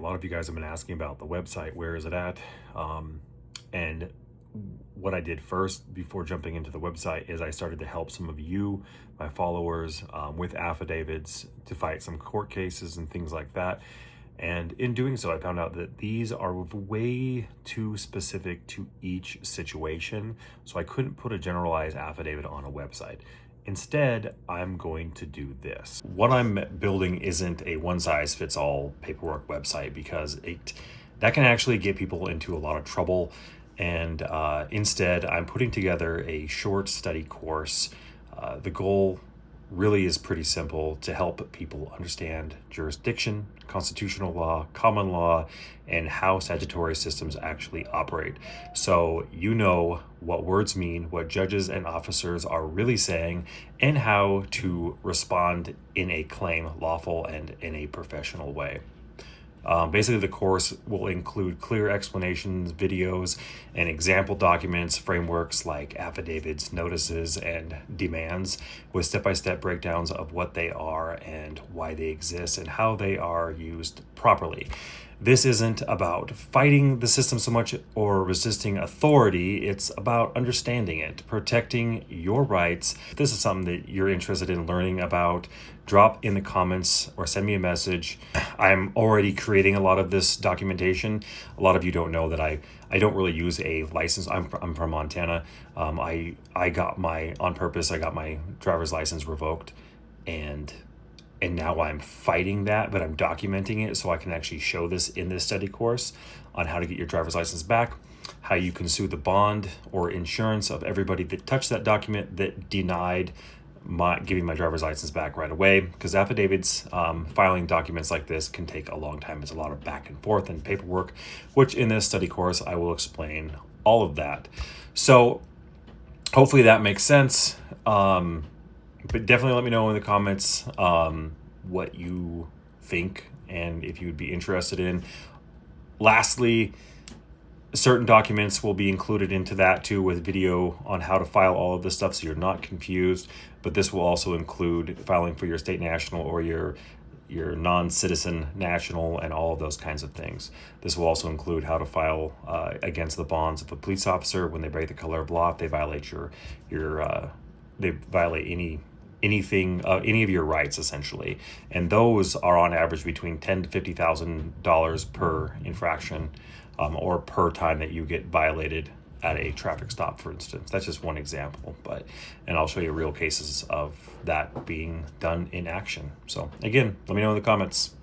lot of you guys have been asking about the website. Where is it at? And what I did first before jumping into the website is I started to help some of you, my followers, with affidavits to fight some court cases and things like that. And in doing so, I found out that these are way too specific to each situation. So I couldn't put a generalized affidavit on a website. Instead, I'm going to do this. What I'm building isn't a one-size-fits-all paperwork website because that can actually get people into a lot of trouble. And instead, I'm putting together a short study course. The goal really is pretty simple: to help people understand jurisdiction, constitutional law, common law, and how statutory systems actually operate. So you know what words mean, what judges and officers are really saying, and how to respond in a claim, lawful and in a professional way. Basically, the course will include clear explanations, videos, and example documents, frameworks like affidavits, notices, and demands, with step-by-step breakdowns of what they are and why they exist and how they are used properly. This isn't about fighting the system so much or resisting authority. It's about understanding it, protecting your rights. If this is something that you're interested in learning about, drop in the comments or send me a message. I'm already creating a lot of this documentation. A lot of you don't know that I don't really use a license. I'm from Montana. I got on purpose, I got my driver's license revoked, and now I'm fighting that, but I'm documenting it so I can actually show this in this study course on how to get your driver's license back, how you can sue the bond or insurance of everybody that touched that document that denied giving my driver's license back right away, because affidavits, filing documents like this can take a long time. It's a lot of back and forth and paperwork, which in this study course I will explain all of that. So hopefully that makes sense. But definitely let me know in the comments what you think and if you would be interested in. Lastly, certain documents will be included into that too, with video on how to file all of this stuff so you're not confused. But this will also include filing for your state national or your non-citizen national and all of those kinds of things. This will also include how to file against the bonds of a police officer when they break the color of law, if they violate they violate any of your rights, essentially. And those are on average between $10,000 to $50,000 per infraction, or per time that you get violated at a traffic stop, for instance. That's just one example, and I'll show you real cases of that being done in action. So again, let me know in the comments.